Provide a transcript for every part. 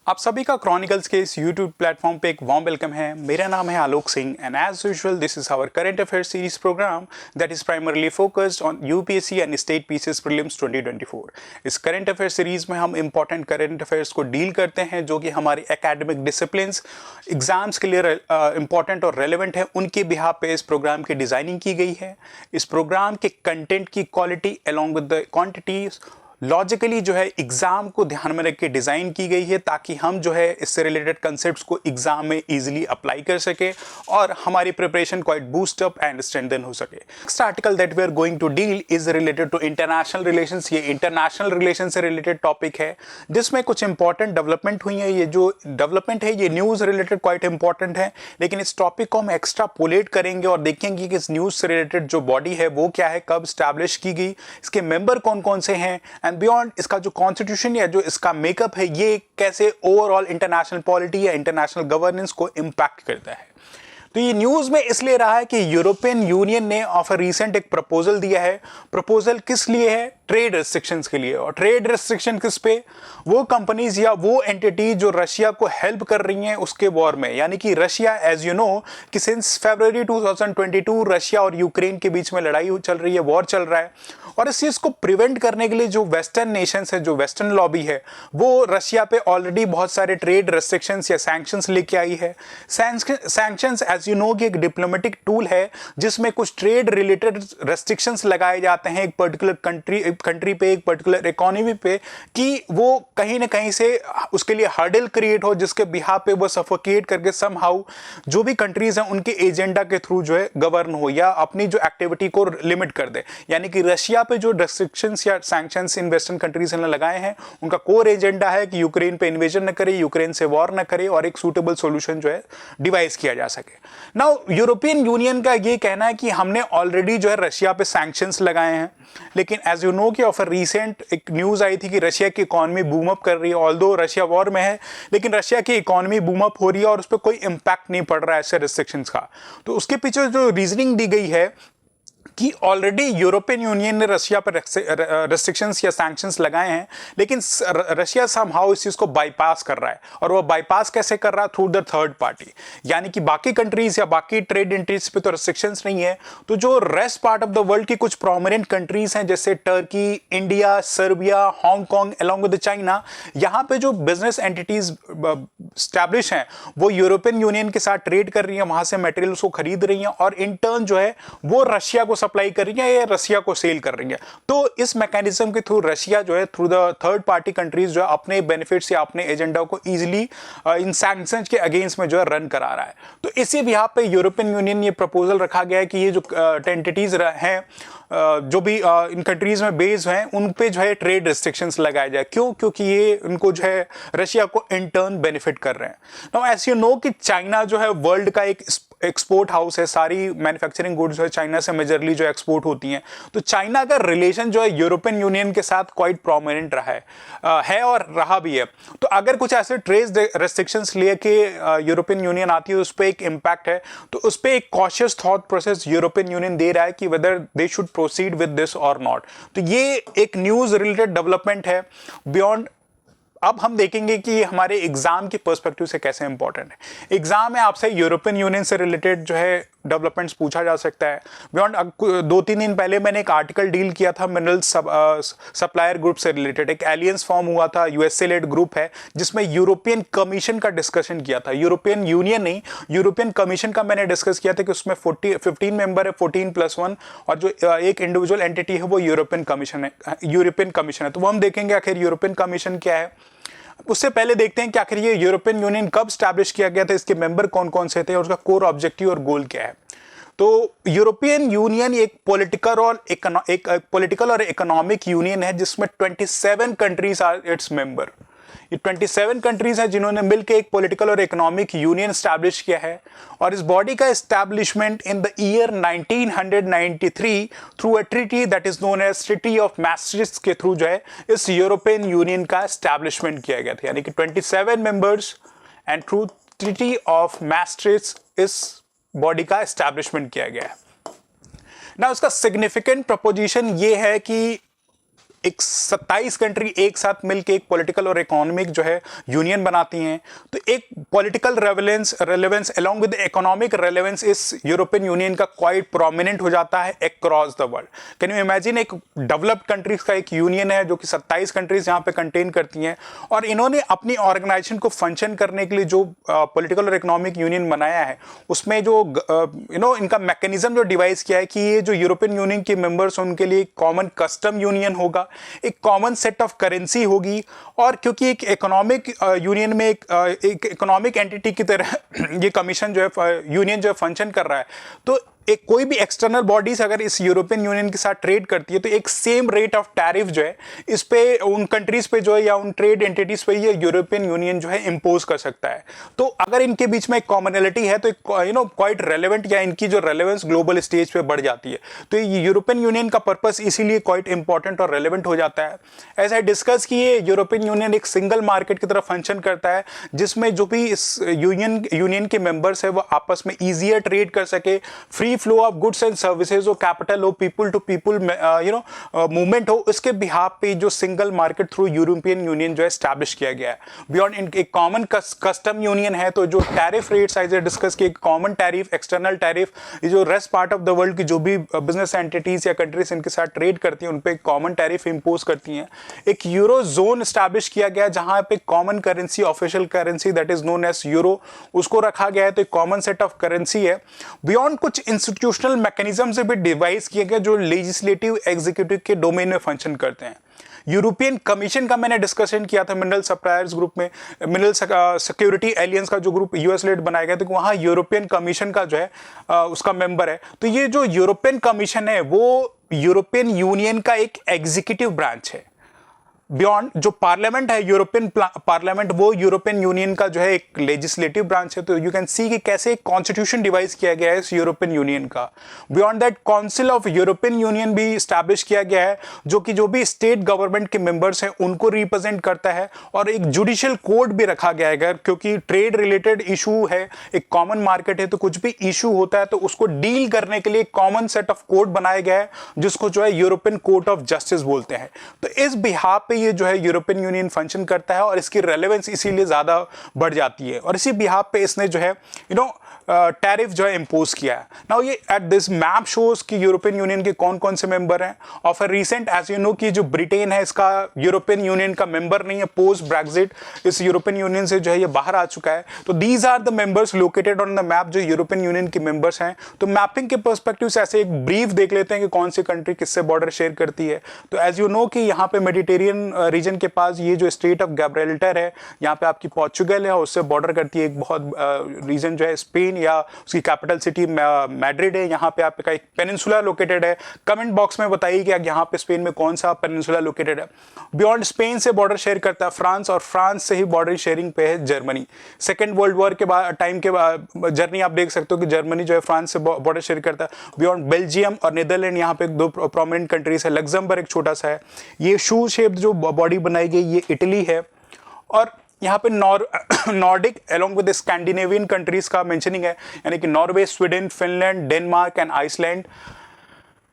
आप सभी का क्रॉनिकल्स के इस YouTube प्लेटफॉर्म पे एक वार्म वेलकम है। मेरा नाम है Alok Singh and as usual this is our current affair series programme that is primarily focused on UPSC and state PCS prelims 2024। इस करंट अफेयर सीरीज में हम इंपॉर्टेंट करंट अफेयर्स को डील करते हैं जो कि हमारे एकेडमिक डिसिप्लिन्स एग्जाम्स के लिए इंपॉर्टेंट और रेलिवेंट है, उनके बिहाफ पे इस प्रोग्राम की डिजाइनिंग की गई है। इस प्रोग्राम के कंटेंट की quality along with the quantity logically जो है एग्जाम को ध्यान में रख के डिज़ाइन की गई है ताकि हम जो है इससे रिलेटेड कंसेप्ट्स को एग्जाम में इजीली अप्लाई कर सके और हमारी preparation quite boost up and strengthen हो सके। Next article that we are going to deal is related to international relations. ये इंटरनेशनल रिलेशन से रिलेटेड टॉपिक है जिसमें कुछ इंपॉर्टेंट डेवलपमेंट हुई है। ये जो डेवलपमेंट है ये न्यूज़ रिलेटेड क्वाइट इंपॉर्टेंट है, लेकिन इस टॉपिक को हम एक्स्ट्रापोलेट करेंगे और देखेंगे कि इस न्यूज़ से रिलेटेड जो बॉडी है वो क्या है, कब स्टैब्लिश की गई, इसके मेंबर कौन कौन से हैं एंड बियॉन्ड इसका जो कॉन्स्टिट्यूशन या जो इसका मेकअप है ये कैसे ओवरऑल इंटरनेशनल पॉलिटी या इंटरनेशनल गवर्नेंस को इंपैक्ट करता है। तो ये न्यूज़ में इसलिए रहा है कि यूरोपियन यूनियन ने ऑफ रिसेंट एक प्रपोजल दिया है। प्रपोजल किस लिए है? ट्रेड रेस्ट्रिक्शंस के लिए। और ट्रेड रेस्ट्रिक्शन किस पे? वो कंपनीज या वो एंटिटी जो रशिया को हेल्प कर रही हैं उसके वॉर में, यानी कि रशिया एज यू नो कि सिंस फरवरी 2022 रशिया और यूक्रेन के बीच में लड़ाई चल रही है, वॉर चल रहा है, और इस चीज़ को प्रिवेंट करने के लिए जो वेस्टर्न नेशंस है, जो वेस्टर्न लॉबी है, वो रशिया पे ऑलरेडी बहुत सारे ट्रेड रेस्ट्रिक्शंस या सैंक्शंस लेके आई है। सैंक्शंस एज यू नो कि एक डिप्लोमेटिक टूल है जिसमें कुछ ट्रेड रिलेटेड रेस्ट्रिक्शंस लगाए जाते हैं एक पर्टिकुलर कंट्री पे, एक पर्टिकुलर इकोनॉमी पे, कि वो कहीं ना कहीं से उसके लिए हर्डल क्रिएट हो जिसके बिहाफ पे वो सफोकेट करके समहाउ जो भी कंट्रीज हैं उनके एजेंडा के थ्रू जो है गवर्न हो या अपनी जो एक्टिविटी को लिमिट कर दे। यानी कि रशिया पे जो रेस्ट्रिक्शंस या सैंक्शंस इन वेस्टर्न कंट्रीज ने लगाए हैं उनका कोर एजेंडा है कि यूक्रेन पे इन्वेजन न करे, यूक्रेन से वॉर न करे और एक सूटेबल सॉल्यूशन जो है डिवाइस किया जा सके। नाउ यूरोपियन यूनियन का ये कहना है कि हमने ऑलरेडी जो है रशिया पे सैंक्शंस लगाए हैं, लेकिन एज यू नो कि ऑफ रिसेंट एक न्यूज आई थी कि रशिया की इकोनॉमी बूम अप कर रही है। ऑल्दो रशिया वॉर में है लेकिन रशिया की इकोनॉमी बूम अप हो रही है और उस पर कोई इंपैक्ट नहीं पड़ रहा है ऐसे रेस्ट्रिक्शंस का। तो उसके पीछे जो रीजनिंग दी गई है कि ऑलरेडी यूरोपियन यूनियन ने रशिया पर रेस्ट्रिक्शंस या सैंक्शंस लगाए हैं, लेकिन रशिया समहाउ इस चीज़ को बाईपास कर रहा है। और वो बाईपास कैसे कर रहा है? थ्रू द थर्ड पार्टी, यानी कि बाकी कंट्रीज या बाकी ट्रेड एंट्रीज पे तो रेस्ट्रिक्शंस नहीं है, तो जो rest part of the world की कुछ प्रोमिनेंट कंट्रीज हैं जैसे Turkey, India, Serbia, Hong Kong along with China, यहाँ पे जो बिजनेस एंटिटीज स्टैब्लिश हैं वो यूरोपियन यूनियन के साथ ट्रेड कर रही हैं, वहां से मटेरियल्स को खरीद रही हैं और इन टर्न जो है वो रशिया को सप्लाई कर रही है या रशिया को सेल कर रही है। तो इस मैकेनिज्म के थ्रू रशिया जो है through the third party countries जो है अपने बेनिफिट्स या अपने एजेंडा को इजीली इन सैंक्शंस के अगेंस्ट में जो है रन करा रहा है। तो इसी बिहार पे यूरोपियन यूनियन ये प्रपोजल रखा गया है कि ये जो एंटिटीज हैं जो भी इन कंट्रीज में बेस्ड हैं उन पे जो है ट्रेड रिस्ट्रिक्शंस लगाए जाए। क्यों? क्योंकि ये उनको जो है रशिया को इन टर्न बेनिफिट कर रहे हैं। नाउ एज यू नो कि चाइना जो है वर्ल्ड का एक एक्सपोर्ट हाउस है, सारी मैन्युफैक्चरिंग गुड्स जो है चाइना से मेजरली जो एक्सपोर्ट होती हैं। तो चाइना का रिलेशन जो है यूरोपियन यूनियन के साथ क्वाइट प्रोमिनेंट रहा है और रहा भी है। तो अगर कुछ ऐसे ट्रेड रेस्ट्रिक्शंस लेके यूरोपियन यूनियन आती है उस पर एक इम्पैक्ट है, तो उस पर एक cautious thought process European Union दे रहा है कि whether they should proceed with this और नॉट। तो ये एक न्यूज रिलेटेड डेवलपमेंट है बियॉन्ड। अब हम देखेंगे कि हमारे एग्जाम के पर्सपेक्टिव से कैसे इंपॉर्टेंट है। एग्जाम में आपसे यूरोपियन यूनियन से रिलेटेड जो है डेवलपमेंट्स पूछा जा सकता है। बियॉन्ड 2-3 दिन पहले मैंने एक आर्टिकल डील किया था मिनरल सप्लायर ग्रुप से रिलेटेड। एक एलियंस फॉर्म हुआ था, यूएसए लेड ग्रुप है, जिसमें यूरोपियन कमीशन का डिस्कशन किया था। यूरोपियन यूनियन नहीं, यूरोपियन कमीशन का मैंने डिस्कस किया था कि उसमें 15 मेंबर है, 14+1, और जो एक इंडिविजुअल एंटिटी है वो यूरोपियन कमीशन है। तो वो हम देखेंगे आखिर यूरोपियन कमीशन क्या है। उससे पहले देखते हैं कि आखिर ये यूरोपियन यूनियन कब स्टैब्लिश किया गया था, इसके मेंबर कौन कौन से थे और उसका कोर ऑब्जेक्टिव और गोल क्या है। तो यूरोपियन यूनियन एक पॉलिटिकल और इकोनॉमिक यूनियन है जिसमें 27 कंट्रीज आर इट्स मेंबर। ये 27 कंट्रीज हैं जिन्होंने मिलकर एक पॉलिटिकल और इकोनॉमिक यूनियन स्टैब्लिश किया है। और इस बॉडी का establishment in the year 1993 through a treaty that is known as treaty of Maastricht के थ्रू जो है इस यूरोपियन यूनियन का एस्टैब्लिशमेंट किया गया था। यानी कि 27 members and through treaty of Maastricht इस बॉडी का एस्टैब्लिशमेंट किया गया है ना। उसका सिग्निफिकेंट प्रपोजिशन ये है कि एक 27 कंट्री एक साथ मिलकर एक पॉलिटिकल और इकोनॉमिक जो है यूनियन बनाती हैं, तो एक political relevance along with economic relevance इस यूरोपियन यूनियन का क्वाइट प्रोमिनेंट हो जाता है across the world. Can you imagine, एक डेवलप्ड कंट्रीज का एक यूनियन है जो कि 27 कंट्रीज यहां पे कंटेन करती हैं, और इन्होंने अपनी ऑर्गेनाइजेशन को फंक्शन करने के लिए जो पॉलिटिकल और इकोनॉमिक यूनियन बनाया है, उसमें जो इनका मैकेनिज्म जो डिवाइस किया है कि ये जो यूरोपियन यूनियन के मेंबर्स उनके लिए कॉमन कस्टम यूनियन होगा, एक कॉमन सेट ऑफ करेंसी होगी, और क्योंकि एक इकोनॉमिक यूनियन में एक इकोनॉमिक एंटिटी की तरह ये कमीशन जो है यूनियन जो है फंक्शन कर रहा है, तो एक कोई भी एक्सटर्नल बॉडीज अगर इस यूरोपियन यूनियन के साथ ट्रेड करती है तो एक सेम रेट ऑफ टैरिफ जो है इस पे उन कंट्रीज पे जो है या उन ट्रेड एंटिटीज पे ये यूरोपियन यूनियन जो है इंपोज कर सकता है। तो अगर इनके बीच में एक कॉमनैलिटी है तो क्वाइट रेलेवेंट या इनकी जो रेलेवेंस ग्लोबल स्टेज पे बढ़ जाती है। तो ये यूरोपियन यूनियन का पर्पस इसीलिए क्वाइट इंपॉर्टेंट और रेलेवेंट हो जाता है। एज आई डिस्कस कि ये यूरोपियन यूनियन एक सिंगल मार्केट की तरह फंक्शन करता है, जिसमें जो भी इस यूनियन के मेंबर्स है वो आपस में ईजियर ट्रेड कर सके, free flow of goods and services हो, कैपिटल हो, पीपल टू पीपल मूवमेंट हो, उसके बिहाफ पे जो single market through European union जो है एस्टैब्लिश किया गया है। बियॉन्ड एक कॉमन कस्टम यूनियन है, तो जो टैरिफ रेट्स आज डिस्कस किए, कॉमन टैरिफ, एक्सटर्नल टैरिफ, ये जो rest part of the world की जो भी बिजनेस एंटिटीज या कंट्रीज इनके साथ ट्रेड करती हैं उन पे कॉमन टैरिफ इंपोज करती हैं। एक यूरो जोन एस्टैब्लिश किया गया जहां पे common currency, official currency that is known as euro, उसको रखा गया है, तो एक कॉमन सेट ऑफ करेंसी है। बियॉन्ड कुछ इंस्टीट्यूशनल मैकेनिज्म से भी डिवाइस किए गए जो लेजिस्लेटिव एग्जीक्यूटिव के डोमेन में फंक्शन करते हैं। यूरोपियन कमीशन का मैंने डिस्कशन किया था मिनरल सप्लायर्स ग्रुप में, मिनरल सिक्योरिटी एलियंस का जो ग्रुप यूएस लेड बनाया गया था, तो वहां यूरोपियन कमीशन का जो है उसका मेंबर है। तो ये जो यूरोपियन कमीशन है वो यूरोपियन यूनियन का एक एग्जीक्यूटिव ब्रांच है। बियॉन्ड जो पार्लियामेंट है, यूरोपियन पार्लियामेंट, वो यूरोपियन यूनियन का जो है एक लेजिस्लेटिव ब्रांच है। तो यू कैन सी कि कैसे एक कॉन्स्टिट्यूशन डिवाइस किया गया है इस यूरोपियन यूनियन का। Beyond that council of European union भी स्टैब्लिश किया गया है, जो कि जो भी स्टेट गवर्नमेंट के मेंबर्स हैं उनको रिप्रेजेंट करता है, और एक जुडिशियल कोड भी रखा गया है, क्योंकि ट्रेड रिलेटेड इशू है, एक कॉमन मार्केट है, तो कुछ भी इशू होता है तो उसको डील करने के लिए कॉमन सेट ऑफ कोड बनाया गया है जिसको जो है यूरोपियन कोर्ट ऑफ जस्टिस बोलते हैं। तो इस बिहाफ पे ये जो है यूरोपियन यूनियन फंक्शन करता है, और इसकी रेलेवेंस इसीलिए ज्यादा बढ़ जाती है, और इसी बिहाफ पे इसने जो है टैरिफ जो है इंपोज किया है। नाउ ये एट दिस मैप शोज कि यूरोपियन यूनियन के कौन कौन से मेंबर हैं। Of a recent as you know कि जो ब्रिटेन है इसका यूरोपियन यूनियन का मेंबर नहीं है, पोस्ट ब्रेक्जिट इस यूरोपियन यूनियन से जो है ये बाहर आ चुका है। तो these are the members located on the map जो यूरोपियन यूनियन के मेंबर्स हैं। तो मैपिंग के पर्सपेक्टिव से ऐसे एक ब्रीफ देख लेते हैं कि कौन सी कंट्री किससे बॉर्डर शेयर करती है। तो एज यू नो कि यहाँ पे मेडिटेरियन रीजन के पास ये जो स्टेट ऑफ गैब्राल्टर है, यहाँ पे आपकी पोर्चुगल है, उससे बॉर्डर करती है एक बहुत रीजन जो है स्पेन, या उसकी कैपिटल सिटी मैड्रिड है। यहाँ पे आपका एक पेनिनसुला लोकेटेड है। कमेंट बॉक्स में बताइए कि यहाँ पे स्पेन में कौन सा पेनिनसुला लोकेटेड है। बियॉन्ड स्पेन से बॉर्डर शेयर करता है फ्रांस, और फ्रांस से ही बॉर्डर शेयरिंग पे है जर्मनी। सेकेंड वर्ल्ड वॉर के बाद टाइम के बाद जर्नी आप देख सकते हो कि जर्मनी जो है फ्रांस से बॉर्डर शेयर करता है। बियॉन्ड बेल्जियम और नीदरलैंड यहाँ पे दो प्रोमिनेंट कंट्रीज है। लग्जमबर्ग एक छोटा सा है। ये शू शेप जो बॉडी बनाई गई ये इटली है। और यहाँ पे Nordic along with Scandinavian countries का मेंशनिंग है, यानी कि Norway, Sweden, Finland, Denmark and Iceland.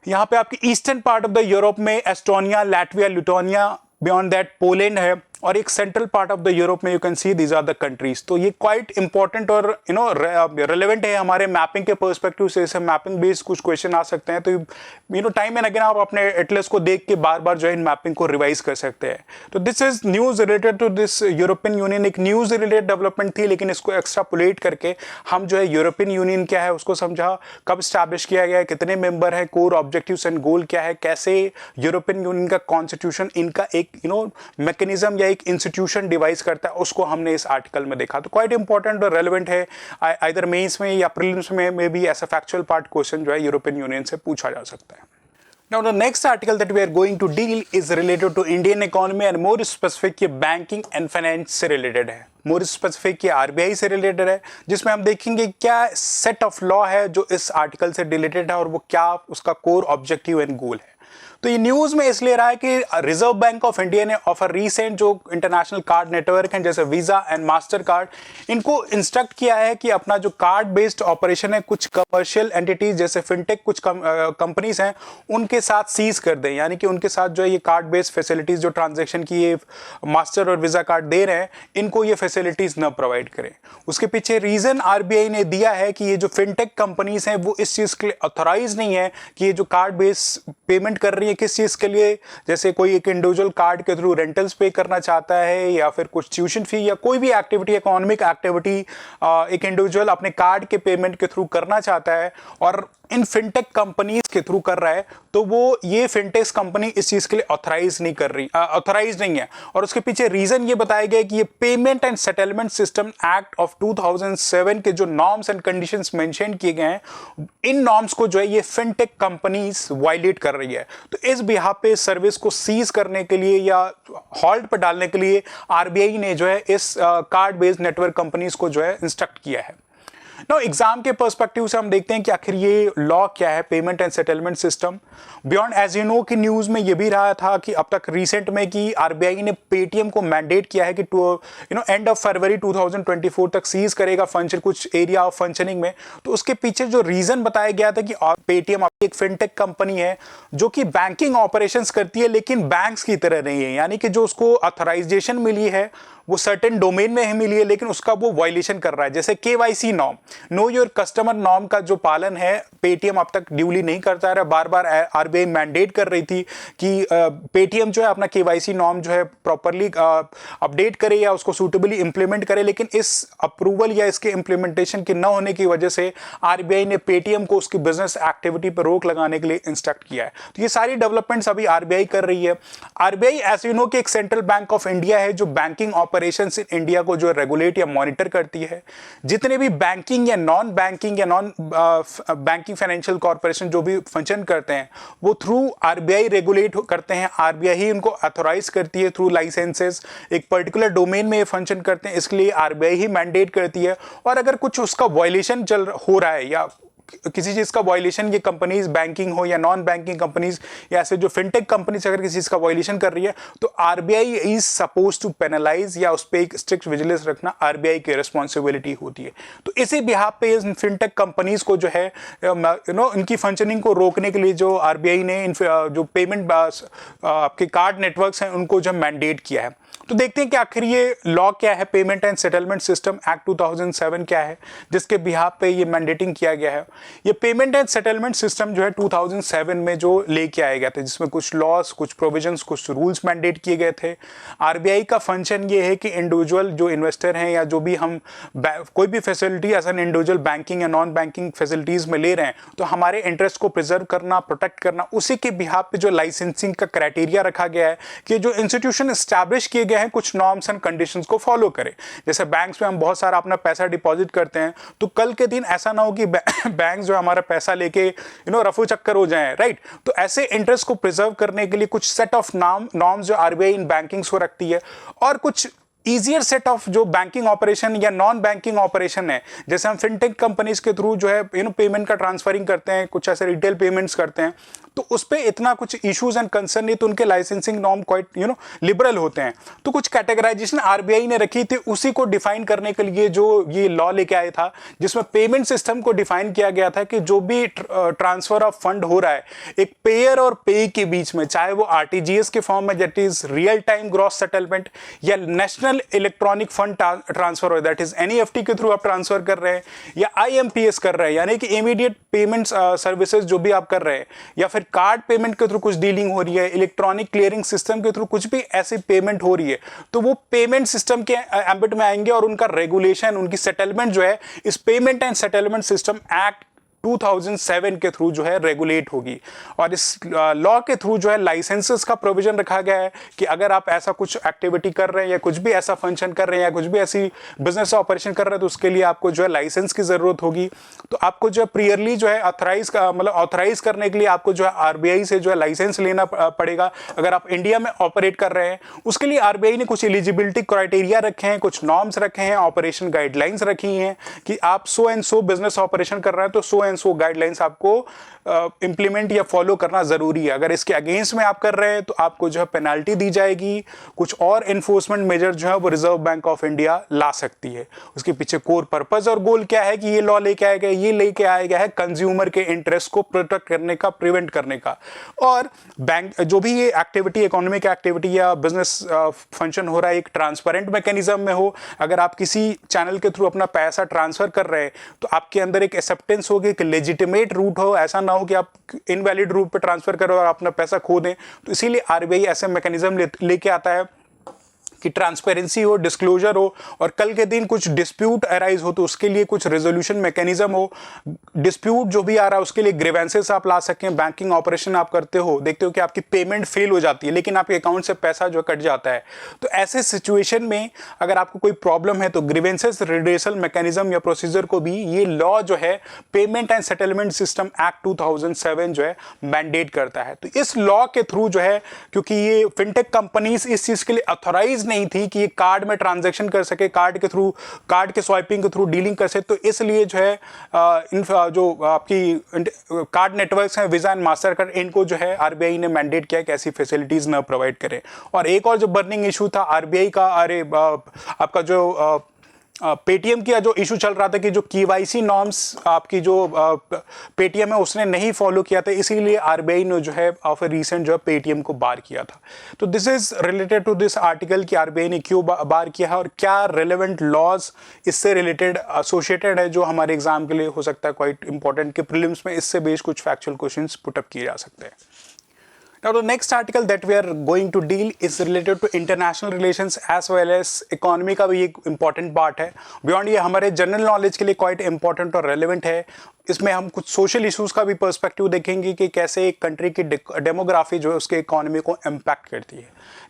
यहाँ पे आपकी eastern part of the Europe में Estonia, Latvia, Lithuania, beyond that Poland है, और एक central part of the Europe में you can see these are the countries. तो ये क्वाइट इंपॉर्टेंट और रेलेवेंट है हमारे मैपिंग के पर्सपेक्टिव से। इसे मैपिंग बेस्ड कुछ क्वेश्चन आ सकते हैं, तो टाइम एंड अगेन आप अपने एटलस को देख के बार बार जो है इन मैपिंग को रिवाइज कर सकते हैं। तो this is news related to this European Union. एक न्यूज रिलेटेड डेवलपमेंट थी, लेकिन इसको एक्स्ट्रापोलेट करके हम जो है यूरोपियन यूनियन क्या है उसको समझा, कब स्टैब्लिश किया गया है, कितने मेंबर है, कोर ऑब्जेक्टिव्स एंड गोल क्या है, कैसे यूरोपियन यूनियन का कॉन्स्टिट्यूशन इनका एक मैकेनिज्म एक इंस्टीट्यूशन डिवाइस करता है, उसको हमने इस आर्टिकल में देखा। तो क्वाइट इंपॉर्टेंट और रेलेवेंट है, आइदर मेंस में या प्रीलिम्स में भी ऐसा फैक्चुअल पार्ट क्वेश्चन जो है यूरोपियन यूनियन से पूछा जा सकता है। Now the next article that we are going to deal is related to Indian economy and more specific ये banking and finance से related है, more specific ये RBI से related है, जिसमें हम देखेंगे क्या set of law है जो इस article से related है और वो क्या उसका core objective and goal है। तो ये न्यूज में इसलिए रहा है कि रिजर्व बैंक ऑफ इंडिया ने ऑफर रीसेंट जो इंटरनेशनल कार्ड नेटवर्क हैं जैसे वीजा एंड मास्टर कार्ड, इनको इंस्ट्रक्ट किया है कि अपना जो कार्ड बेस्ड ऑपरेशन है कुछ कमर्शियल एंटिटीज जैसे फिनटेक कुछ कंपनीज हैं उनके साथ सीज कर दें, यानी कि उनके साथ जो है ये कार्ड बेस्ड फैसिलिटीज जो ट्रांजेक्शन की ये मास्टर और वीजा कार्ड दे रहे हैं इनको ये फैसिलिटीज न प्रोवाइड करें। उसके पीछे रीजन आरबीआई ने दिया है कि ये जो फिनटेक कंपनीज हैं वो इस चीज के लिए ऑथराइज नहीं है कि ये जो कार्ड बेस्ड पेमेंट कर रही है किस चीज के लिए, जैसे कोई एक इंडिविजुअल कार्ड के थ्रू रेंटल्स पे करना चाहता है या फिर कुछ ट्यूशन फी या कोई भी एक्टिविटी इकोनॉमिक एक्टिविटी एक इंडिविजुअल अपने कार्ड के पेमेंट के थ्रू करना चाहता है और इन फिनटेक कंपनीज के थ्रू कर रहा है, तो वो ये फिनटेक कंपनी इस चीज के लिए ऑथराइज नहीं है। और उसके पीछे रीजन ये बताया गया कि ये payment and settlement system act of 2007 के जो नॉर्म्स एंड कंडीशंस मेंशन किए गए हैं इन नॉर्म्स को जो है ये फिनटेक कंपनीज वायलेट कर रही है। तो इस बिहाफ पे सर्विस को सीज करने के लिए या हॉल्ट पर डालने के लिए आरबीआई ने जो है इस कार्ड बेस्ड नेटवर्क कंपनीज को जो है इंस्ट्रक्ट किया है। नाउ एग्जाम के पर्सपेक्टिव से हम देखते हैं कि आखिर ये लॉ क्या है, payment and settlement system. Beyond as you know कि न्यूज में ये भी रहा था कि अब तक रिसेंट में कि आरबीआई ने पेटीएम को मैंडेट किया है कि एंड ऑफ फरवरी 2024 तक सीज करेगा फंक्शन कुछ एरिया ऑफ फंक्शनिंग में। तो उसके पीछे जो रीजन बताया गया था कि पेटीएम एक फिनटेक कंपनी है जो कि बैंकिंग ऑपरेशंस करती है लेकिन बैंक्स की तरह नहीं है, यानी कि जो उसको ऑथराइजेशन मिली है वो सर्टेन डोमेन में ही मिली है लेकिन उसका वो वायलेशन कर रहा है। जैसे KYC norm, know your customer norm का जो पालन है पेटीएम अब तक ड्यूली नहीं करता है। बार बार आरबीआई मैंडेट कर रही थी कि पेटीएम जो है अपना केवाईसी नॉर्म जो है प्रॉपरली अपडेट करे या उसको सूटेबली इंप्लीमेंट करे, लेकिन इस अप्रूवल या इसके इंप्लीमेंटेशन के न होने की वजह से आरबीआई ने पेटीएम को उसकी बिजनेस एक्टिविटी पर रोक लगाने के लिए इंस्ट्रक्ट किया है। तो ये सारी डेवलपमेंट्स अभी आरबीआई कर रही है। आरबीआई ऐसे यू नो कि एक सेंट्रल बैंक ऑफ इंडिया है जो बैंकिंग ऑपरेशंस इन इंडिया को जो रेगुलेट या मॉनिटर करती है। जितने भी बैंकिंग या नॉन बैंकिंग फाइनेंशियल कॉर्पोरेशन जो भी फंक्शन करते हैं वो थ्रू आरबीआई रेगुलेट करते हैं। आरबीआई ही उनको ऑथराइज करती है थ्रू लाइसेंसेस, एक पर्टिकुलर डोमेन में ये फंक्शन करते हैं, इसके लिए आरबीआई ही मैंडेट करती है। और अगर कुछ उसका वायलेशन हो रहा है या किसी चीज का वायलेशन ये कंपनीज बैंकिंग हो या नॉन बैंकिंग कंपनीज या ऐसे जो फिनटेक कंपनीज अगर किसी चीज का वायलेशन कर रही है तो RBI is suppose to penalise या उस पर एक स्ट्रिक्ट विजिलेंस रखना आरबीआई की रिस्पॉन्सिबिलिटी होती है। तो इसी बिहाफ पे इन फिनटेक कंपनीज को जो है इनकी फंक्शनिंग को रोकने के लिए जो आरबीआई ने जो पेमेंट आपके कार्ड नेटवर्क्स हैं उनको जो मैंडेट किया है। तो देखते हैं कि आखिर ये लॉ क्या है, payment and settlement system act 2007 क्या है जिसके बिहाफ पे ये मैंडेटिंग किया गया है। ये पेमेंट एंड सेटलमेंट सिस्टम जो है 2007 में जो लेके आया गया था जिसमें कुछ लॉस, कुछ प्रोविजंस, कुछ रूल्स मैंडेट किए गए थे। आरबीआई का फंक्शन ये है कि इंडिविजुअल जो इन्वेस्टर हैं या जो भी हम कोई भी facility as an individual banking या नॉन बैंकिंग फैसिलिटीज में ले रहे हैं तो हमारे इंटरेस्ट को प्रिजर्व करना, प्रोटेक्ट करना, उसी के बिहाफ पे जो लाइसेंसिंग का क्राइटेरिया रखा गया है कि जो इंस्टीट्यूशन एस्टैब्लिश किए गए हैं कुछ नॉर्म्स एंड कंडीशंस को फॉलो करें। जैसे बैंक्स में हम बहुत सारा अपना पैसा डिपॉजिट करते हैं तो कल के दिन ऐसा ना हो कि बैंक जो हमारा पैसा लेके रफू चक्कर हो जाए, राइट। तो ऐसे इंटरेस्ट को प्रिजर्व करने के लिए कुछ सेट ऑफ नॉर्म्स जो आरबीआई इन बैंकिंग्स को रखती है और कुछ ईजियर सेट ऑफ जो बैंकिंग ऑपरेशन या नॉन बैंकिंग ऑपरेशन है। जैसे हम फिनटेक कंपनीज के थ्रू जो है पेमेंट का ट्रांसफरिंग करते हैं, कुछ ऐसे रिटेल पेमेंट्स करते हैं तो उस पर इतना कुछ इश्यूज एंड कंसर्न नहीं, तो उनके लाइसेंसिंग नॉर्म क्वाइट लिबरल होते हैं। तो कुछ कैटेगराइजेशन आरबीआई ने रखी थी उसी को डिफाइन करने के लिए जो ये लॉ लेके आया था जिसमें पेमेंट सिस्टम को डिफाइन किया गया था कि जो भी ट्रांसफर ऑफ फंड हो रहा है एक पेयर और पे के बीच में, चाहे वो आरटीजीएस के फॉर्म में that is real time gross settlement या नेशनल इलेक्ट्रॉनिक फंड ट्रांसफर हो दैट इज एनईएफटी के थ्रू आप ट्रांसफर कर रहे हैं या आईएमपीएस कर रहे हैं यानी कि इमीडिएट पेमेंट सर्विसेज जो भी आप कर रहे हैं या फिर कार्ड पेमेंट के थ्रू कुछ डीलिंग हो रही है, इलेक्ट्रॉनिक क्लियरिंग सिस्टम के थ्रू कुछ भी ऐसी पेमेंट हो रही है तो वो पेमेंट सिस्टम के एम्बिट में आएंगे और उनका रेगुलेशन, उनकी सेटलमेंट जो है इस payment and settlement system act 2007 के थ्रू जो है रेगुलेट होगी। और इस लॉ के थ्रू जो है लाइसेंसेस का प्रोविजन रखा गया है कि अगर आप ऐसा कुछ एक्टिविटी कर रहे हैं या कुछ भी ऐसा फंक्शन कर रहे हैं या कुछ भी ऐसी बिजनेस ऑपरेशन कर रहे हैं तो उसके लिए आपको जो है लाइसेंस की जरूरत होगी। तो आपको जो है प्रियरली जो है ऑथराइज करने के लिए आपको जो है आरबीआई से जो है लाइसेंस लेना पड़ेगा। अगर आप इंडिया में ऑपरेट कर रहे हैं उसके लिए आरबीआई ने कुछ एलिजिबिलिटी क्राइटेरिया रखे हैं, कुछ नॉर्म्स रखे हैं, ऑपरेशन गाइडलाइंस रखी हैं कि आप so and so business operation कर रहे हैं तो सो एंड रेस्ट्रिक्शंस, वो गाइडलाइंस आपको इम्प्लीमेंट या फॉलो करना ज़रूरी है। अगर इसके अगेंस्ट में आप कर रहे हैं तो आपको जो है पेनाल्टी दी जाएगी। कुछ और इन्फोर्समेंट मेजर जो है वो रिजर्व बैंक ऑफ इंडिया ला सकती है। उसके पीछे कोर पर्पस और गोल क्या है कि ये लॉ लेके आया गया, ये लेके आया गया है कंज्यूमर के इंटरेस्ट को प्रोटेक्ट करने का, प्रिवेंट करने का। और बैंक जो भी ये एक्टिविटी, इकोनॉमिक एक्टिविटी या बिजनेस फंक्शन हो रहा है, एक ट्रांसपेरेंट मैकेनिज्म में हो। अगर आप किसी चैनल के थ्रू अपना पैसा ट्रांसफर कर रहे हैं तो आपके अंदर एक एक्सेप्टेंस होगी, एक लेजिटिमेट रूट हो। ऐसा ना हो कि आप इनवैलिड रूट पे ट्रांसफर करो और अपना पैसा खो दें। तो इसीलिए आरबीआई ऐसे मैकेनिज्म लेके आता है कि ट्रांसपेरेंसी हो, डिस्क्लोजर हो, और कल के दिन कुछ डिस्प्यूट अराइज हो तो उसके लिए कुछ रेजोल्यूशन मैकेनिज्म हो। डिस्प्यूट जो भी आ रहा है उसके लिए ग्रीवेंसेस आप ला सकें। बैंकिंग ऑपरेशन आप करते हो, देखते हो कि आपकी पेमेंट फेल हो जाती है लेकिन आपके अकाउंट से पैसा जो कट जाता है, तो ऐसे सिचुएशन में अगर आपको कोई प्रॉब्लम है तो ग्रीवेंसेस रिड्रेसल मैकेनिज्म या प्रोसीजर को भी ये लॉ जो है payment and settlement system act 2007 जो है मैंडेट करता है। तो इस लॉ के थ्रू जो है, क्योंकि ये फिनटेक कंपनीज इस चीज के लिए ऑथोराइज नहीं थी कि ये कार्ड में ट्रांजैक्शन कर सके, कार्ड के थ्रू, कार्ड के स्वाइपिंग के थ्रू डीलिंग कर सके, तो इसलिए जो है जो आपकी कार्ड नेटवर्क्स हैं, वीजा एंड मास्टर कार्ड, इनको जो है आरबीआई ने मैंडेट किया कि ऐसी फैसिलिटीज ना प्रोवाइड करें। और एक और जो बर्निंग इशू था आरबीआई का, अरे आपका जो पेटीएम का जो इशू चल रहा था कि जो केवाईसी नॉर्म्स आपकी जो पेटीएम है उसने नहीं फॉलो किया था, इसीलिए आरबीआई ने जो है ऑफ रीसेंट जो है पेटीएम को बार किया था। तो this is related to this article कि आरबीआई ने क्यों बार किया है और क्या रेलेवेंट लॉज इससे रिलेटेड एसोसिएटेड है, जो हमारे एग्जाम के लिए हो सकता है क्वाइट इंपॉर्टेंट कि प्रीलिम्स में इससे बेस्ड कुछ फैक्चुअल क्वेश्चंस पुट अप किए जा सकते हैं। Now the next article that we are going to deal is related to international relations as well as economy का भी एक important part है। Beyond ये हमारे जनरल नॉलेज के लिए quite important और relevant है। इसमें हम कुछ सोशल इश्यूज का भी पर्सपेक्टिव देखेंगे कि कैसे एक कंट्री की डेमोग्राफी जो है उसके इकोनॉमी को इम्पैक्ट करती है।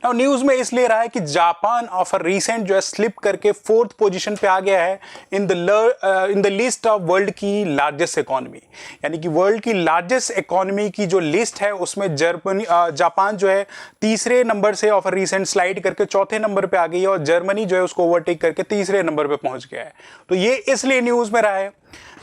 नाउ न्यूज़ में इसलिए रहा है कि जापान ऑफ रीसेंट जो है स्लिप करके 4th पोजीशन पे आ गया है in the list of world की लार्जेस्ट इकोनॉमी। यानी कि वर्ल्ड की लार्जेस्ट इकोनॉमी की जो लिस्ट है उसमें जापान जो है 3रे नंबर से ऑफ रीसेंट स्लाइड करके 4थे नंबर पे आ गई है और जर्मनी जो है उसको ओवरटेक करके 3रे नंबर पे पहुंच गया है। तो ये इसलिए न्यूज़ में रहा है।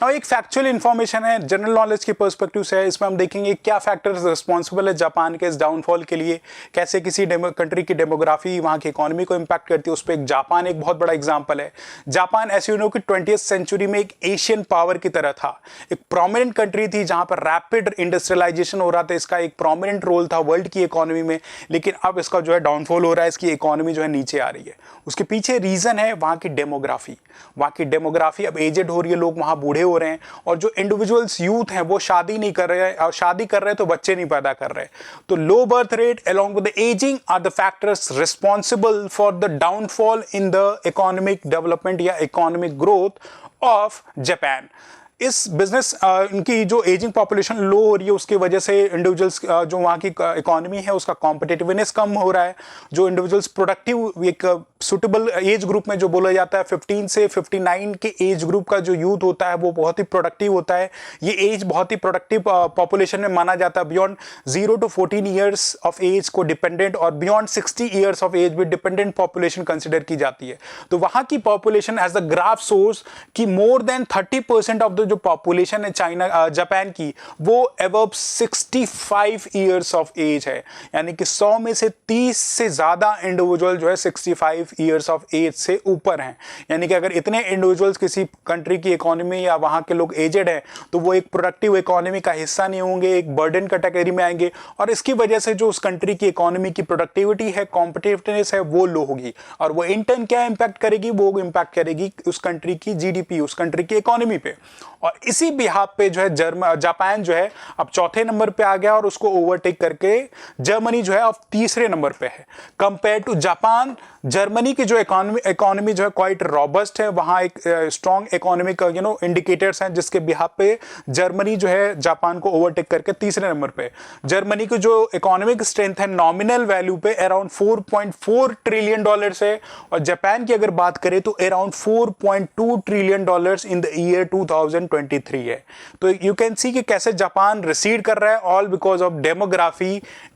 एक फैक्चुअल इंफॉर्मेशन है, जनरल नॉलेज के पर्सपेक्टिव से है। इसमें हम देखेंगे क्या फैक्टर्स रिस्पॉन्सिबल है जापान के इस डाउनफॉल के लिए, कैसे किसी कंट्री की डेमोग्राफी वहाँ की इकोनॉमी को इम्पैक्ट करती है। उस पर जापान एक बहुत बड़ा एग्जाम्पल है। जापान ऐसे यू नो कि 20th सेंचुरी में एक एशियन पावर की तरह था, एक प्रोमिनेंट कंट्री थी जहाँ पर रैपिड इंडस्ट्रियलाइजेशन हो रहा था, इसका एक प्रोमिनेंट रोल था वर्ल्ड की इकोनॉमी में। लेकिन अब इसका जो है डाउनफॉल हो रहा है, इसकी इकोनॉमी जो है नीचे आ रही है। उसके पीछे रीजन है वहाँ की डेमोग्राफी। वहाँ की डेमोग्राफी अब एजेड हो रही है, लोग वहाँ बूढ़े हो रहे हैं और जो इंडिविजुअल्स यूथ हैं वो शादी नहीं कर रहे हैं, और शादी कर रहे हैं तो बच्चे नहीं पैदा कर रहे। तो low birth rate along with the aging are the factors responsible for the downfall in the economic development या economic growth of Japan। इस बिजनेस इनकी जो एजिंग पॉपुलेशन लो हो रही है उसकी वजह से इंडिविजुअल्स जो वहाँ की इकोनॉमी है उसका कॉम्पिटिटिवनेस कम हो रहा है। जो इंडिविजुअल्स प्रोडक्टिव एक सुटेबल एज ग्रुप में जो बोला जाता है 15 से 59 के एज ग्रुप का जो यूथ होता है वो बहुत ही प्रोडक्टिव होता है। ये एज बहुत ही प्रोडक्टिव पॉपुलेशन में माना जाता है। Beyond 0 to 14 years of age को डिपेंडेंट और बियॉन्ड 60 ईयर्स ऑफ एज भी डिपेंडेंट पॉपुलेशन कंसिडर की जाती है। तो वहाँ की population as the graph source की मोर देन 30% ऑफ द जो पॉपुलेशन है चाइना जापान की वो अबव 65 ईयर्स ऑफ एज है। यानी कि 100 में से 30 से ज्यादा इंडिविजुअल जो है 65 ईयर्स ऑफ एज से ऊपर हैं। यानी कि अगर इतने इंडिविजुअल्स किसी कंट्री की इकोनॉमी या वहां के लोग एजेड हैं तो वो एक प्रोडक्टिव इकोनॉमी का हिस्सा नहीं होंगे, एक बर्डन कैटेगरी में आएंगे और इसकी वजह से जो उस कंट्री की इकोनॉमी की प्रोडक्टिविटी है, कॉम्पिटिटिवनेस है वो लो होगी और वो इन टर्न क्या इंपैक्ट करेगी, वो इंपैक्ट करेगी उस कंट्री की जीडीपी, उस कंट्री की इकोनॉमी पे। और इसी बिहाफ पे जो है जापान जो है अब 4थे नंबर पे आ गया और उसको ओवरटेक करके जर्मनी जो है अब 3रे नंबर पे है। कंपेयर टू जापान, जर्मनी की जो इकोनॉमी जो है क्वाइट रॉबस्ट है। वहां एक स्ट्रॉन्ग इकोनॉमिक इंडिकेटर्स हैं जिसके बिहाफ पे जर्मनी जो है जापान को ओवरटेक करके 3रे नंबर पे। जर्मनी की जो इकोनॉमिक स्ट्रेंथ है नॉमिनल वैल्यू पे अराउंड $4.4 ट्रिलियन है और जापान की अगर बात करें तो around $4.2 trillion in the year 2023 है। तो यू कैन सी कि कैसे जापान रिसीड कर रहा है, all because of demography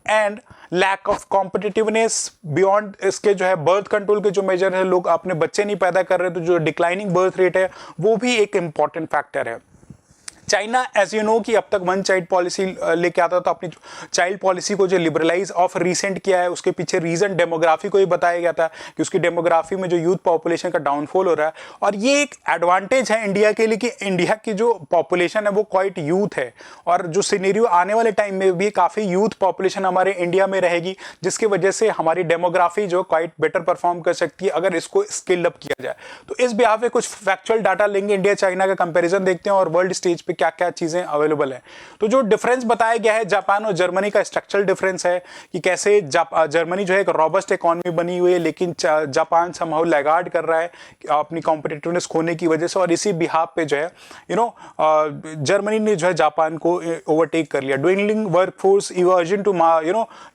and lack of competitiveness. Beyond इसके जो है बर्थ कंट्रोल के जो मेजर है, लोग अपने बच्चे नहीं पैदा कर रहे तो जो डिक्लाइनिंग बर्थ रेट है वो भी एक इंपॉर्टेंट फैक्टर है। चाइना एज यू नो कि अब तक वन चाइल्ड पॉलिसी लेके आता था, अपनी चाइल्ड पॉलिसी को जो लिबरलाइज ऑफ रिसेंट किया है उसके पीछे रीजन डेमोग्राफी को ही बताया गया था कि उसकी डेमोग्राफी में जो यूथ पॉपुलेशन का डाउनफॉल हो रहा है। और ये एक एडवांटेज है इंडिया के लिए कि इंडिया की जो पॉपुलेशन है वो क्वाइट यूथ है, और जो सिनेरियो आने वाले टाइम में भी काफ़ी यूथ पॉपुलेशन हमारे इंडिया में रहेगी, जिसकी वजह से हमारी डेमोग्राफी जो क्वाइट बेटर परफॉर्म कर सकती है अगर इसको स्किल अप किया जाए। तो इस बिहाफ पे कुछ फैक्चुअल डाटा लेंगे, इंडिया चाइना का कंपैरिजन देखते हैं और वर्ल्ड स्टेज पे क्या क्या चीज़ें अवेलेबल है। तो जो डिफरेंस बताया गया है जापान और जर्मनी का स्ट्रक्चरल डिफरेंस है कि कैसे जर्मनी जो है एक रॉबस्ट इकोनॉमी बनी हुई है, लेकिन जापान समहाउ लैगार्ड कर रहा है अपनी कॉम्पिटिटिवनेस खोने की वजह से, और इसी बिहाफ पे जो है जर्मनी ने जो है जापान को ओवरटेक कर लिया। डुइंगलिंग वर्कफोर्स, इवर्जन टू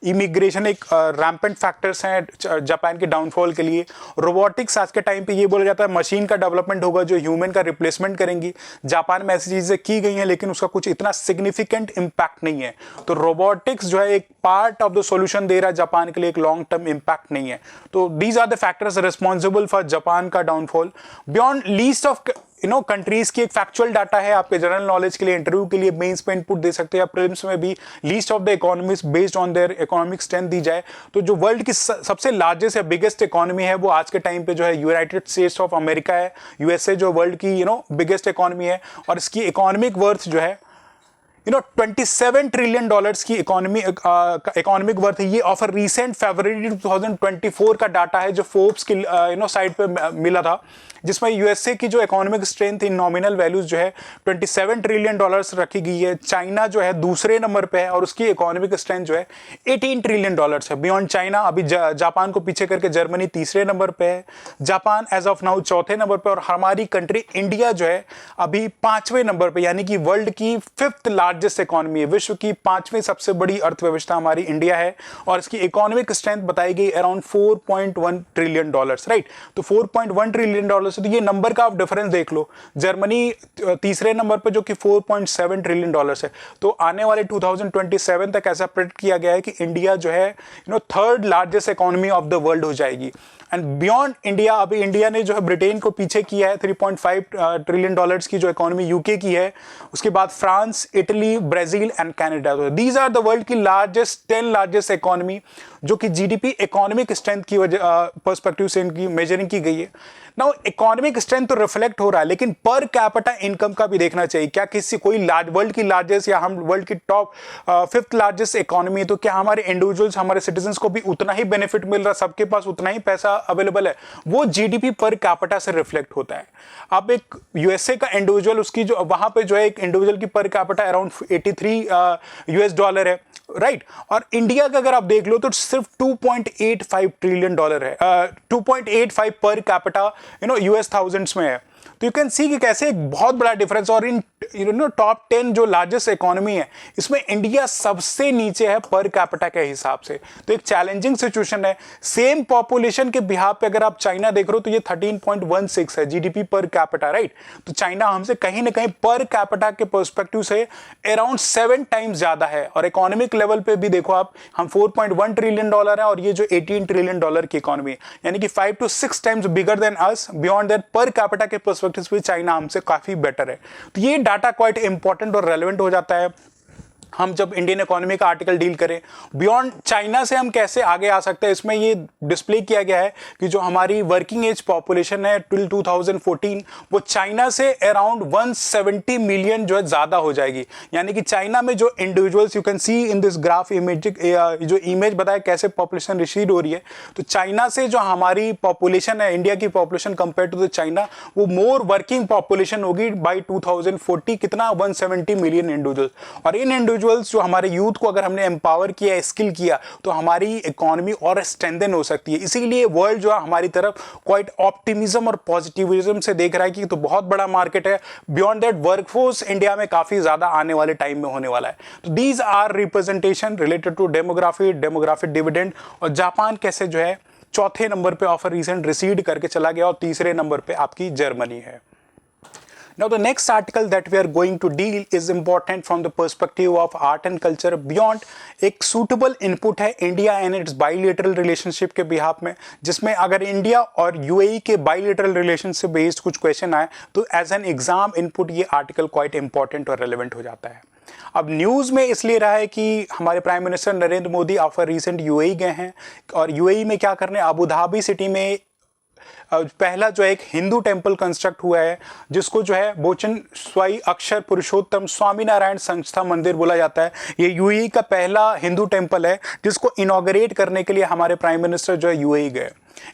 इमिग्रेशन एक रैम्पेंट फैक्टर्स हैं जापान के डाउनफॉल के लिए। रोबोटिक्स आज के टाइम पे ये बोला जाता है मशीन का डेवलपमेंट होगा जो ह्यूमन का रिप्लेसमेंट करेंगी। जापान में ऐसी चीजें की गई हैं लेकिन उसका कुछ इतना सिग्निफिकेंट इंपैक्ट नहीं है। तो रोबोटिक्स जो है एक पार्ट ऑफ द सॉल्यूशन दे रहा है जापान के लिए, एक लॉन्ग टर्म इंपैक्ट नहीं है। तो these are the factors responsible for Japan का downfall. Beyond list of countries की एक फैक्चुअल डाटा है आपके जनरल नॉलेज के लिए, इंटरव्यू के लिए मेंस पे इनपुट दे सकते हैं या प्रीलिम्स में भी list of the economies based on their economic strength दी जाए। तो जो वर्ल्ड की सबसे लार्जेस्ट या बिगेस्ट इकोनॉमी है वो आज के टाइम पे जो है यूनाइटेड स्टेट्स ऑफ अमेरिका है, यूएसए जो वर्ल्ड की बिगेस्ट इकोनॉमी है, और इसकी इकोनॉमिक वर्थ जो है 27 ट्रिलियन डॉलर्स की इकोनॉमिक वर्थ है। ये ऑफर रिसेंट फरवरी 2024 का डाटा है जो फोर्ब्स की साइट पे मिला था, जिसमें यूएसए की जो economic strength in nominal values जो है 27 ट्रिलियन डॉलर्स रखी गई है। चाइना जो है दूसरे नंबर पे है और उसकी इकोनॉमिक स्ट्रेंथ जो है 18 ट्रिलियन डॉलर्स है। बियॉन्ड चाइना अभी जापान को पीछे करके जर्मनी तीसरे नंबर पे है, जापान एज ऑफ नाउ चौथे नंबर पे, और हमारी कंट्री इंडिया जो है अभी 5वें नंबर पे, यानी कि वर्ल्ड की 5th लार्जेस्ट इकोनॉमी है। विश्व की 5वीं सबसे बड़ी अर्थव्यवस्था हमारी इंडिया है और इसकी इकोनॉमिक स्ट्रेंथ बताई गई अराउंड 4.1 ट्रिलियन डॉलर्स, राइट। तो 4.1 ट्रिलियन डॉलर्स, तो ये नंबर का आप डिफरेंस देख लो। जर्मनी तीसरे नंबर पे जो कि 4.7 ट्रिलियन डॉलर्स है। तो आने वाले 2027 तक ऐसा प्रेडिक्ट किया गया है कि इंडिया जो है 3rd largest economy of the world हो जाएगी। एंड बियॉन्ड इंडिया, अभी इंडिया ने जो है ब्रिटेन को पीछे किया है 3.5 ट्रिलियन डॉलर्स की जो इकोनॉमी यूके की है, उसके बाद France, Italy, Brazil and Canada. तो दीज आर द वर्ल्ड की 10 लार्जेस्ट इकोनॉमी जो कि जीडीपी इकोनॉमिक स्ट्रेंथ की वजह पर्सपेक्टिव से इनकी मेजरिंग की गई है। नाउ इकोनॉमिक स्ट्रेंथ तो रिफ्लेक्ट हो रहा है, लेकिन पर कैपिटा इनकम का भी देखना चाहिए। क्या किसी कोई वर्ल्ड की लार्जेस्ट या हम वर्ल्ड की टॉप 5th लार्जेस्ट इकोनॉमी है, तो क्या हमारे इंडिविजुअल्स, हमारे सिटीजन्स को भी उतना ही बेनिफिट मिल रहा है, सबके पास उतना ही पैसा अवेलेबल है? वो जीडीपी पर कैपिटा से रिफ्लेक्ट होता है। अब एक यूएसए का इंडिविजुअल, उसकी जो वहां पे जो है एक इंडिविजुअल की per capita around 83 US dollar है, राइट। और इंडिया का अगर आप देख लो तो सिर्फ 2.85 ट्रिलियन डॉलर है, 2.85 पर कैपिटा यूएस थाउजेंड्स में है। तो यू कैन सी कि कैसे एक बहुत बड़ा डिफरेंस। और इन टॉप 10 जो लार्जेस्ट इकोनॉमी है इसमें इंडिया सबसे नीचे है पर कैपिटा के हिसाब से। तो एक चैलेंजिंग सिचुएशन है। सेम पॉपुलेशन के बिहाफ पे अगर आप चाइना देख रहे हो तो ये 13.16 है जीडीपी पर कैपिटा, राइट। तो चाइना हमसे कहीं ना कहीं पर कैपिटा के पर्सपेक्टिव से अराउंड 7 टाइम्स ज्यादा है। और इकोनॉमिक लेवल पे भी देखो आप, हम 4.1 ट्रिलियन डॉलर है और ये जो 18 ट्रिलियन डॉलर की इकोनॉमी है, यानी कि 5 to 6 times bigger than us. Beyond that per capita के पर्सपेक्टिव से चाइना हमसे काफी बेटर है। तो ये डाटा क्वाइट इंपॉर्टेंट और रेलेवेंट हो जाता है हम जब इंडियन इकोनॉमी का आर्टिकल डील करें। बियॉन्ड चाइना से हम कैसे आगे आ सकते हैं, इसमें ये डिस्प्ले किया गया है कि जो हमारी वर्किंग एज पॉपुलेशन है टिल 2014 वो चाइना से अराउंड 170 मिलियन जो है ज्यादा हो जाएगी। यानी कि चाइना में जो individuals, you can C in this graph image, जो इमेज बताया कैसे पॉपुलेशन रिसीड हो रही है। तो चाइना से जो हमारी पॉपुलेशन है, इंडिया की population compare to the China, वो मोर वर्किंग पॉपुलेशन होगी बाई 2040। कितना? 170 मिलियन इंडिविजुअल्स। और इन इंडिविजुअल्स जो हमारे यूथ को अगर हमने एम्पावर किया, स्किल किया, तो हमारी इकोनॉमी और स्ट्रेंथन हो सकती है। इसीलिए वर्ल्ड जो है हमारी तरफ क्वाइट ऑप्टिमिज्म और पॉजिटिविज्म से देख रहा है कि तो बहुत बड़ा मार्केट है। बियॉन्ड दैट वर्कफोर्स इंडिया में काफी ज्यादा आने वाले टाइम में होने वाला है। तो these are representation related to demography dividend. और जापान कैसे जो है चौथे नंबर पे ऑफर रिसेंट रिसीड करके चला गया और तीसरे नंबर पे आपकी जर्मनी है। Now the next article that we are going to deal is important from the perspective of art and culture beyond एक suitable input है India and it's bilateral relationship के बिहाफ में, जिसमें अगर इंडिया और यूएई के bilateral relation से based कुछ क्वेश्चन आए तो एज एन एग्जाम इनपुट ये आर्टिकल क्वाइट इंपॉर्टेंट और रेलेवेंट हो जाता है। अब न्यूज़ में इसलिए रहा है कि हमारे prime minister Narendra Modi after recent UAE गए हैं और यूएई में क्या करने, अबू धाबी सिटी में पहला जो एक हिंदू टेंपल कंस्ट्रक्ट हुआ है जिसको जो है बोचन स्वाई अक्षर पुरुषोत्तम स्वामीनारायण संस्था मंदिर बोला जाता है। ये यूएई का पहला हिंदू टेंपल है जिसको इनॉग्रेट करने के लिए हमारे प्राइम मिनिस्टर जो है यूएई गए।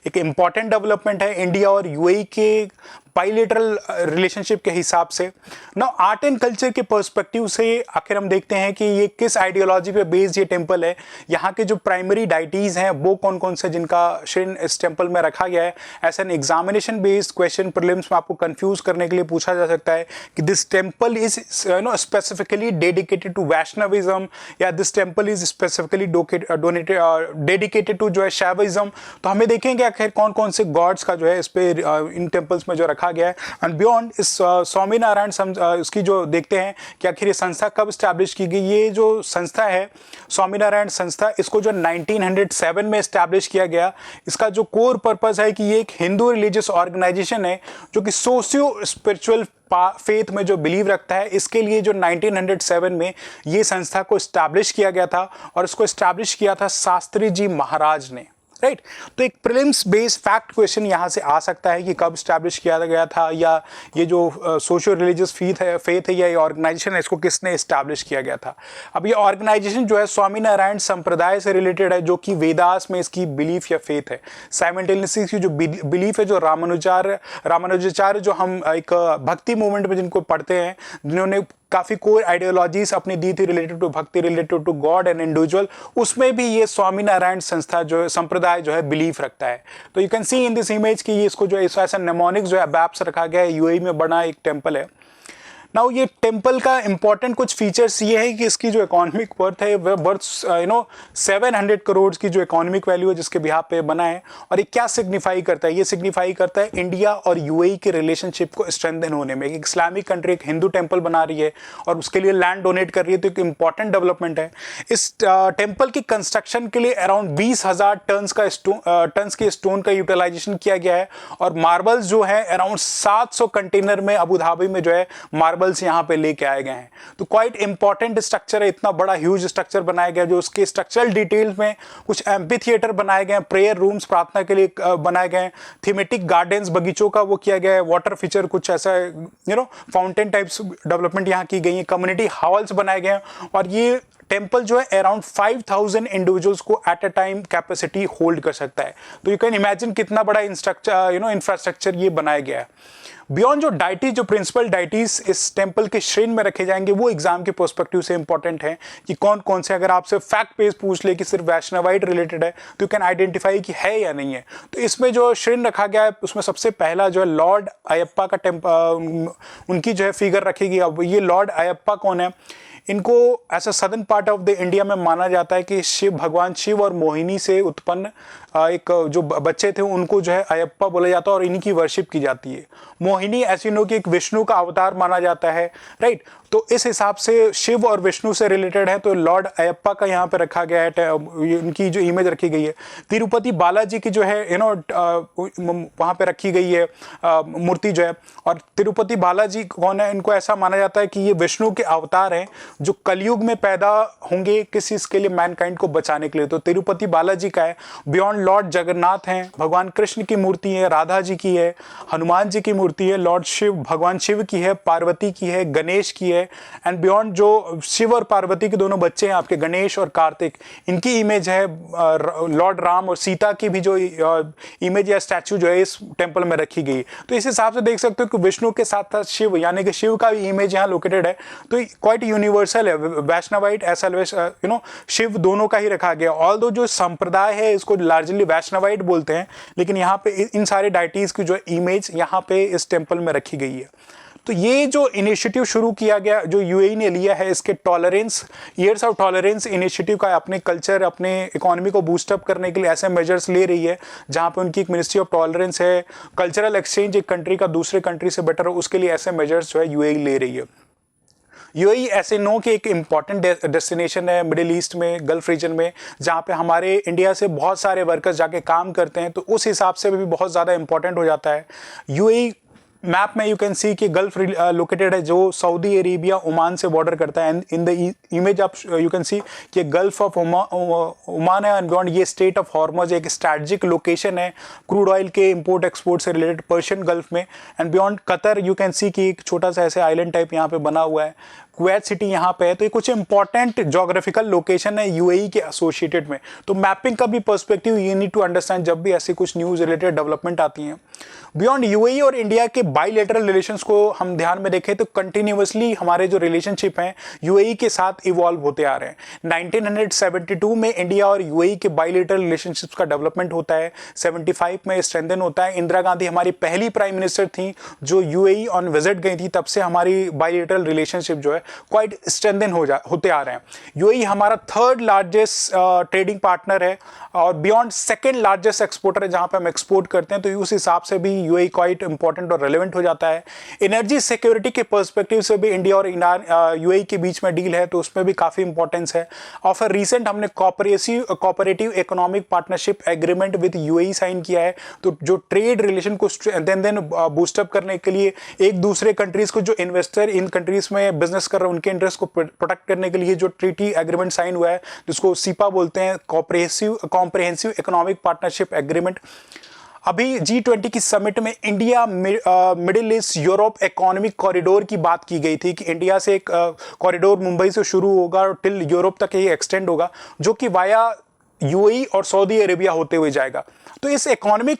एक इम्पॉर्टेंट डेवलपमेंट है इंडिया और यूएई के बाइलेटरल रिलेशनशिप के हिसाब से। ना आर्ट एंड कल्चर के पर्सपेक्टिव से आखिर हम देखते हैं कि ये किस आइडियोलॉजी पे बेस्ड ये टेंपल है, यहाँ के जो प्राइमरी डाइटीज हैं वो कौन कौन से जिनका श्रीन इस टेंपल में रखा गया है। ऐसा an examination based question prelims में आपको कंफ्यूज करने के लिए पूछा जा सकता है कि this temple is specifically dedicated to Vaishnavism या this temple is specifically dedicated to जो है शैविज्म। तो हमें देखेंगे आखिर कौन कौन से गॉड्स का जो है इस पे इन टेंपल्स में जो रखा गया है। एंड बियॉन्ड इस स्वामीनारायण इसकी जो देखते हैं कि आखिर ये संस्था कब स्टैब्लिश की गई। ये जो संस्था है स्वामीनारायण संस्था, इसको जो 1907 में स्टैब्लिश किया गया। इसका जो कोर पर्पस है कि ये एक हिंदू रिलीजियस ऑर्गेनाइजेशन है जो कि सोशियो स्पिरिचुअल फेथ में जो बिलीव रखता है। इसके लिए जो 1907 में ये संस्था को स्टैब्लिश किया गया था और इसको स्टैब्लिश किया था शास्त्री जी महाराज ने, राइट। तो एक प्रीलिम्स बेस्ड फैक्ट क्वेश्चन यहाँ से आ सकता है कि कब स्टैब्लिश किया गया था या ये जो सोशल रिलीजियस फेथ है या ये ऑर्गेनाइजेशन है इसको किसने स्टैब्लिश किया गया था। अब ये ऑर्गेनाइजेशन जो है स्वामीनारायण संप्रदाय से रिलेटेड है जो कि वेदास में इसकी बिलीफ या फेथ है। साइमल्टेनियसली इसकी जो बिलीफ है जो रामानुजाचार्य जो हम एक भक्ति मूवमेंट में जिनको पढ़ते हैं, जिन्होंने काफ़ी कोर आइडियोलॉजीज अपनी दी थी related to bhakti, related to god and individual, उसमें भी ये स्वामीनारायण संस्था जो है संप्रदाय जो है बिलीफ रखता है। तो you can C in this image कि ये इसको जो है ऐसा नेमोनिक जो है बैप्स रखा गया है। यूएई में बना एक टेंपल है। नाउ ये टेंपल का इंपॉर्टेंट कुछ फीचर्स ये है कि इसकी जो इकोनॉमिक वर्थ है वह वर्थ 700 करोड़ की जो इकोनॉमिक वैल्यू है जिसके बिहाफ पे बना है। और ये क्या सिग्निफाई करता है, ये सिग्निफाई करता है इंडिया और यूएई के रिलेशनशिप को स्ट्रेंथन होने में। एक इस्लामिक कंट्री एक हिंदू टेंपल बना रही है और उसके लिए लैंड डोनेट कर रही है, तो एक इंपॉर्टेंट डेवलपमेंट है। इस टेंपल की कंस्ट्रक्शन के लिए अराउंड 20,000 टन्स के स्टोन का यूटिलाइजेशन किया गया है और मार्बल्स जो है अराउंड 700 कंटेनर में अबू धाबी में जो है मार्बल्स यहां पे लेके आए गए हैं। तो क्वाइट इंपॉर्टेंट स्ट्रक्चर है, इतना बड़ा ह्यूज स्ट्रक्चर बनाया गया जो उसके स्ट्रक्चरल डिटेल्स में कुछ एम्पी थिएटर बनाए गए, प्रेयर रूम्स प्रार्थना के लिए बनाए गए, थीमेटिक गार्डन्स बगीचों का वो किया गया है, वाटर फीचर कुछ ऐसा फाउंटेन टाइप्स डेवलपमेंट यहाँ की गई है, कम्युनिटी हॉल्स बनाए गए हैं। और ये टेंपल जो है अराउंड 5,000 इंडिविजुअल्स को at a time capacity hold कर सकता है। तो यू कैन इमेजिन कितना बड़ा इंफ्रास्ट्रक्चर ये बनाया गया है। बियॉन्ड जो डाइटीज, जो प्रिंसिपल डाइटीज इस टेंपल के श्रेणी में रखे जाएंगे वो एग्जाम के पर्सपेक्टिव से इंपॉर्टेंट है कि कौन कौन से, अगर आपसे फैक्ट पेज पूछ ले कि सिर्फ वैष्णवाइट रिलेटेड है तो यू कैन आइडेंटिफाई कि है या नहीं है। तो इसमें जो श्रेणी रखा गया है उसमें सबसे पहला जो है लॉर्ड अयप्पा का उनकी जो है फिगर रखी गई। अब ये लॉर्ड अयप्पा कौन है? इनको ऐसा southern part of the India में माना जाता है कि भगवान शिव और मोहिनी से उत्पन्न एक जो बच्चे थे उनको जो है अयप्पा बोला जाता है और इन्हीं की वर्शिप की जाती है। मोहिनी ऐसी नो कि एक विष्णु का अवतार माना जाता है, राइट। तो इस हिसाब से शिव और विष्णु से रिलेटेड है, तो लॉर्ड अयप्पा का यहाँ पे रखा गया है, उनकी जो इमेज रखी गई है। तिरुपति बालाजी की जो है वहाँ पे रखी गई है मूर्ति जो है। और तिरुपति बालाजी कौन है? इनको ऐसा माना जाता है कि ये विष्णु के अवतार हैं जो कलयुग में पैदा होंगे किसी इसके लिए, मैनकाइंड को बचाने के लिए। तो तिरुपति बालाजी का है। बियॉन्ड लॉर्ड जगन्नाथ हैं, भगवान कृष्ण की मूर्ति है, राधा जी की है, हनुमान जी की मूर्ति है, लॉर्ड शिव भगवान शिव की है, पार्वती की है, गणेश की है। एंड बियॉन्ड जो शिव और पार्वती के दोनों बच्चे हैं आपके गणेश और कार्तिक, इनकी इमेज है। लॉर्ड राम और सीता की भी जो इमेज या स्टैचू जो है इस टेंपल में रखी गई। तो इस हिसाब से देख सकते हो कि विष्णु के साथ साथ शिव यानी कि शिव का भी इमेज यहाँ लोकेटेड है। तो क्वाइट यूनिवर्सल है। वैष्णवाइट एज शिव दोनों का ही रखा गया। ऑल्दो जो संप्रदाय है इसको लार्जली वैष्णवाइट बोलते हैं, लेकिन यहाँ पे इन सारे डाइटीज की जो इमेज यहाँ पे इस टेम्पल में रखी गई है। तो ये जो इनिशिएटिव शुरू किया गया जो यूएई ने लिया है, इसके tolerance years of tolerance initiative का, अपने कल्चर अपने इकोनॉमी को बूस्टअप करने के लिए ऐसे मेजर्स ले रही है जहाँ पे उनकी एक मिनिस्ट्री ऑफ टॉलरेंस है। कल्चरल एक्सचेंज एक कंट्री का दूसरे कंट्री से बेटर हो, उसके लिए ऐसे मेजर्स जो है यूएई ले रही है। यूएई ऐसे नो कि एक इम्पॉर्टेंट डेस्टिनेशन है मिडिल ईस्ट में, गल्फ रीजन में, जहाँ पे हमारे इंडिया से बहुत सारे वर्कर्स जाके काम करते हैं, तो उस हिसाब से भी बहुत ज़्यादा इंपॉर्टेंट हो जाता है। यूएई मैप में यू कैन सी कि गल्फ लोकेटेड है जो सऊदी अरेबिया ओमान से बॉर्डर करता है। इन द इमेज आप यू कैन सी कि गल्फ ऑफ ओमान है एंड बियॉन्ड ये स्टेट ऑफ हॉर्मज एक स्ट्रैटेजिक लोकेशन है क्रूड ऑयल के इंपोर्ट एक्सपोर्ट से रिलेटेड पर्शियन गल्फ में। And beyond Qatar you can सी कि एक छोटा सा ऐसे आइलैंड टाइप यहाँ पे बना हुआ है। कुवैत सिटी यहाँ पे है। तो ये कुछ इंपॉर्टेंट जोग्राफिकल लोकेशन है यूएई के एसोसिएटेड में। तो मैपिंग का भी perspective you need to understand जब भी ऐसी कुछ न्यूज़ रिलेटेड डेवलपमेंट आती हैं। बियॉन्ड यूएई और इंडिया के बायलैटरल रिलेशंस को हम ध्यान में देखें तो कंटिन्यूअसली हमारे जो रिलेशनशिप हैं यूएई के साथ इवॉल्व होते आ रहे हैं। 1972 में इंडिया और यूएई के बायलैटरल रिलेशनशिप्स का डेवलपमेंट होता है, 75 में स्ट्रेंथन होता है। इंदिरा गांधी हमारी पहली प्राइम मिनिस्टर थी जो यूएई ऑन विजिट गई थी, तब से हमारी बायलैटरल रिलेशनशिप जो है क्वाइट स्ट्रेंथन होते आ रहे हैं। यूएई हमारा थर्ड लार्जेस्ट ट्रेडिंग पार्टनर है और बियॉन्ड सेकेंड लार्जेस्ट एक्सपोर्टर है जहां पे हम एक्सपोर्ट करते हैं। तो उस हिसाब से भी यूएई क्वाइट इंपॉर्टेंट और रेलेवेंट हो जाता है। एनर्जी सिक्योरिटी के पर्सपेक्टिव से भी इंडिया और यूएई के बीच में डील है, तो उसमें भी काफी इंपॉर्टेंस है। और फिर रिसेंट हमने cooperative economic partnership agreement with UAE sign किया है। तो जो ट्रेड रिलेशन को देन बूस्टअप करने के लिए एक दूसरे कंट्रीज को जो इन्वेस्टर इन कंट्रीज में बिजनेस कर रहे हैं उनके इंटरेस्ट को प्रोटेक्ट करने के लिए जो ट्रीटी एग्रीमेंट साइन हुआ है जिसको सीपा बोलते हैं, कॉम्प्रिहेंसिव इकोनॉमिक पार्टनरशिप एग्रीमेंट। अभी G20 की समिट में India middle east Europe economic corridor की बात की गई थी कि इंडिया से एक कॉरिडोर मुंबई से शुरू होगा और टिल यूरोप तक ये एक्सटेंड होगा जो कि वाया यूएई और सऊदी अरेबिया होते हुए जाएगा। तो इस इकोनॉमिक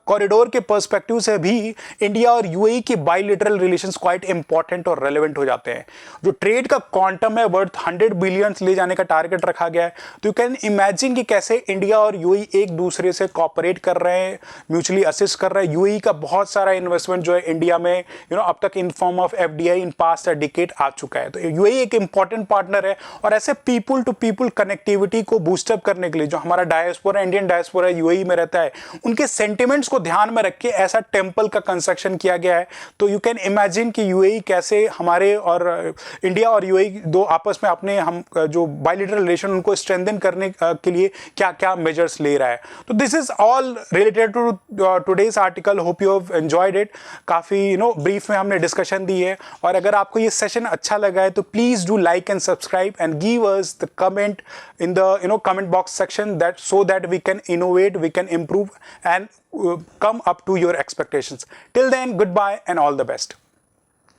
कॉरिडोर के पर्सपेक्टिव से भी इंडिया और यूएई के बायलैटरल रिलेशंस क्वाइट इंपॉर्टेंट और रेलेवेंट हो जाते हैं। जो ट्रेड का क्वांटम है वर्थ 100 बिलियन ले जाने का टारगेट रखा गया है। तो यू कैन इमेजिन कि कैसे इंडिया और यूएई एक दूसरे से कॉपरेट कर रहे हैं, म्यूचुअली असिस्ट कर रहे हैं। यूएई का बहुत सारा इन्वेस्टमेंट जो है इंडिया में अब तक in form of FDI in past a decade आ चुका है। तो यूएई एक इंपॉर्टेंट पार्टनर है और ऐसे पीपल टू पीपल कनेक्टिविटी को बूस्टअप करने के लिए जो हमारा डायस्पोरा इंडियन डायस्पोरा यूएई में रहता है उनके सेंटिमेंट्स को ध्यान में रख के ऐसा टेंपल का कंस्ट्रक्शन किया गया है। तो यू कैन इमेजिन कि यूएई कैसे हमारे और इंडिया और यूएई दो आपस में अपने हम जो बायलैटरल रिलेशन उनको स्ट्रेंथन करने के लिए क्या क्या मेजर्स ले रहा है। तो this is all related to today's article. Hope you have enjoyed it. काफी ब्रीफ में हमने डिस्कशन दी है और अगर आपको ये सेशन अच्छा लगा है तो please do like and subscribe and give us the comment in the comment box section so that we can innovate, we can improve and come up to your expectations. Till then, goodbye and all the best.